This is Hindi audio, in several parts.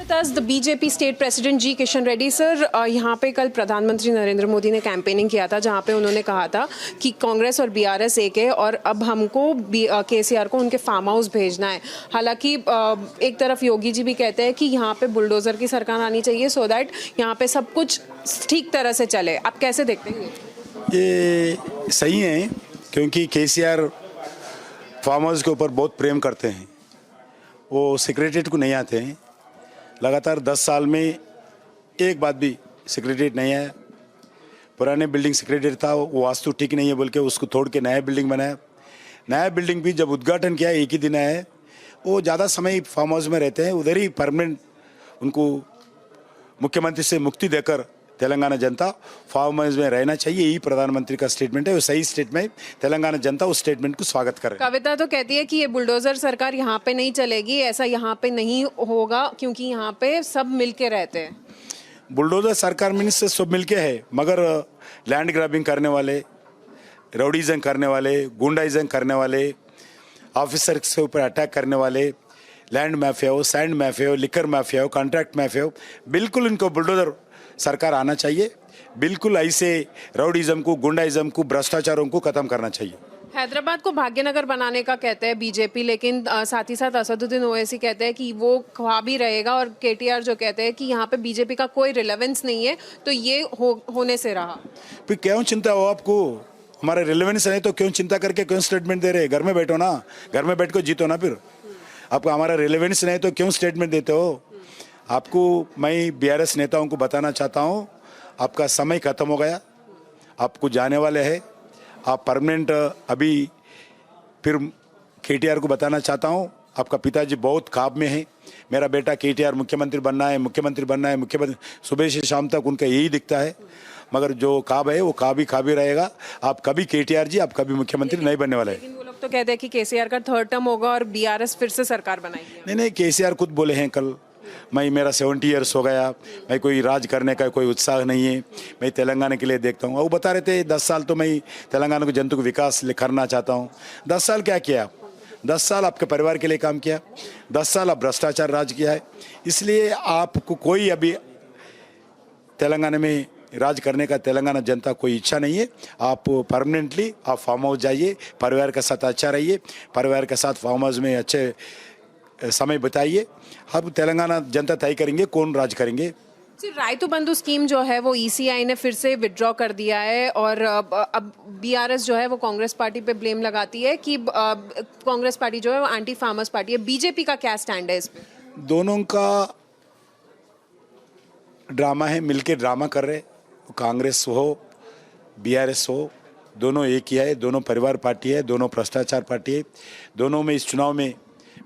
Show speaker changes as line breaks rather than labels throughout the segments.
With us the BJP State President G. Kishan Reddy sir, यहाँ पे कल प्रधानमंत्री नरेंद्र मोदी ने कैंपेनिंग किया था जहाँ पे उन्होंने कहा था कि कांग्रेस और बीआरएस एक है और अब हमको केसीआर को उनके फार्म हाउस भेजना है। हालांकि एक तरफ योगी जी भी कहते हैं कि यहाँ पे बुलडोजर की सरकार आनी चाहिए सो दैट यहाँ पे सब कुछ ठीक तरह से चले। आप कैसे देखते हैं?
ये सही है क्योंकि केसीआर फार्म हाउस के ऊपर बहुत प्रेम करते हैं। वो सेक्रेटरीट को नहीं आते हैं। लगातार 10 साल में एक बात भी सेक्रेटरीट नहीं आया। पुराने बिल्डिंग सेक्रेटरीट था, वो वास्तु ठीक नहीं है बोल के उसको तोड़ के नया बिल्डिंग बनाया। नया बिल्डिंग भी जब उद्घाटन किया एक ही दिन आया है। वो ज़्यादा समय फार्म हाउस में रहते हैं, उधर ही परमानेंट उनको मुख्यमंत्री से मुक्ति देकर तेलंगाना जनता फार्म हाउस में रहना चाहिए। यही प्रधानमंत्री का स्टेटमेंट है। वो सही स्टेटमेंट, तेलंगाना जनता उस स्टेटमेंट को स्वागत करे।
कविता तो कहती है कि ये बुलडोजर सरकार यहाँ पे नहीं चलेगी, ऐसा यहाँ पे नहीं होगा क्योंकि यहाँ पे सब मिलके रहते हैं।
बुलडोजर सरकार में से सब मिलके है, मगर लैंड ग्रैबिंग करने वाले, राउडीज़म करने वाले, गुंडाइज़म करने वाले, ऑफिसर के ऊपर अटैक करने वाले, लैंड माफिया हो, सैंड माफिया हो, लिकर माफिया हो, कॉन्ट्रैक्ट माफिया हो, बिल्कुल इनको बुलडोजर सरकार आना चाहिए। बिल्कुल ऐसे राउडीज़म को, गुंडाइज़म को, भ्रष्टाचारों को खत्म करना चाहिए।
हैदराबाद को भाग्यनगर बनाने का कहते हैं बीजेपी, लेकिन साथ ही साथ असदुद्दीन ओवैसी कहते हैं कि वो ख्वाब ही रहेगा और केटीआर जो कहते हैं कि यहाँ पे बीजेपी का कोई रिलेवेंस नहीं है, तो ये होने से रहा।
फिर क्यों चिंता हो आपको? हमारा रिलेवेंस नहीं तो क्यों चिंता करके क्यों स्टेटमेंट दे रहे? घर में बैठो ना, घर में बैठ कर जीतो ना। फिर आपको हमारा रिलेवेंस नहीं तो क्यों स्टेटमेंट देते हो? आपको मैं बीआरएस नेताओं को बताना चाहता हूँ, आपका समय खत्म हो गया, आपको जाने वाले हैं। आप परमानेंट अभी फिर केटीआर को बताना चाहता हूँ, आपका पिताजी बहुत ख्वाब में है, मेरा बेटा केटीआर मुख्यमंत्री बनना है, मुख्यमंत्री बनना है, मुख्यमंत्री। सुबह से शाम तक उनका यही दिखता है, मगर जो ख्वाब है वो ख्वाब ही रहेगा। आप कभी केटीआर जी, आप कभी मुख्यमंत्री नहीं बनने वाले हैं।
लेकिन वो लोग तो कहते हैं कि केसीआर का 3rd टर्म होगा और बीआरएस फिर से सरकार बनाएगी।
नहीं, केसीआर खुद बोले हैं कल, मेरा 70 ईयर्स हो गया, मैं कोई राज करने का कोई उत्साह नहीं है, मैं तेलंगाना के लिए देखता हूँ। वो बता रहे थे 10 साल तो मैं तेलंगाना को जनता को विकास करना चाहता हूँ। 10 साल क्या किया? 10 साल आपके परिवार के लिए काम किया, 10 साल आप भ्रष्टाचार राज किया है। इसलिए आपको कोई अभी तेलंगाना में राज करने का तेलंगाना जनता कोई इच्छा नहीं है। आप परमानेंटली आप फार्म हाउस जाइए, परिवार के साथ अच्छा रहिए, परिवार के साथ फार्म हाउस में अच्छे समय बताइए। अब तेलंगाना जनता तय करेंगे कौन राज करेंगे।
रायतु बंधु स्कीम जो है वो ईसीआई ने फिर से विड्रॉ कर दिया है और अब बीआरएस जो है वो कांग्रेस पार्टी पे ब्लेम लगाती है कि कांग्रेस पार्टी जो है वो एंटी फार्मर्स पार्टी है। बीजेपी का क्या स्टैंड है इस पे?
दोनों का ड्रामा है, मिलके ड्रामा कर रहे। कांग्रेस हो, बीआरएस हो, दोनों एक ही है, दोनों परिवार पार्टी है, दोनों भ्रष्टाचार पार्टी है। दोनों में इस चुनाव में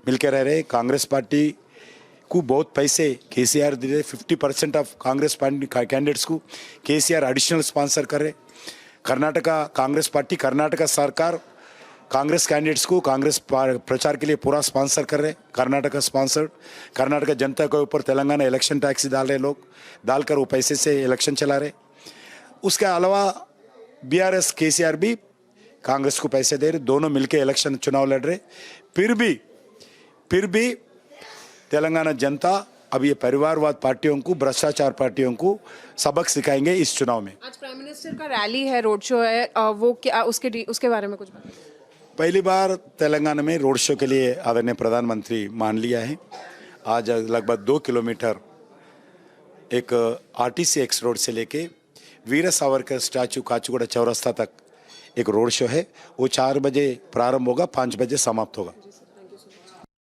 मिलकर रह रहे। कांग्रेस पार्टी को बहुत पैसे केसीआर दे रहे, 50% ऑफ कांग्रेस पार्टी कैंडिडेट्स को केसीआर एडिशनल स्पॉन्सर कर रहे। कर्नाटका कांग्रेस पार्टी, कर्नाटका सरकार कांग्रेस कैंडिडेट्स को कांग्रेस प्रचार के लिए पूरा स्पॉन्सर कर रहे। कर्नाटका स्पॉन्सर्ड, कर्नाटका जनता के ऊपर तेलंगाना इलेक्शन टैक्स डाल रहे लोग, डालकर वो पैसे से इलेक्शन चला रहे। उसके अलावा बीआरएस केसीआर भी कांग्रेस को पैसे दे रहे, दोनों मिलकर इलेक्शन चुनाव लड़ रहे। फिर भी तेलंगाना जनता अब ये परिवारवाद पार्टियों को, भ्रष्टाचार पार्टियों को सबक सिखाएंगे इस चुनाव में।
आज प्राइम मिनिस्टर का रैली है, रोड शो है, वो क्या उसके बारे में कुछ बताइए।
पहली बार तेलंगाना में रोड शो के लिए आदरणीय प्रधानमंत्री मान लिया है। आज लगभग 2 किलोमीटर एक आरटीसी एक्स रोड से लेके वीर सावरकर स्टैचू काचीगुड़ा चौरस्ता तक एक रोड शो है। वो 4 बजे प्रारंभ होगा, 5 बजे समाप्त होगा।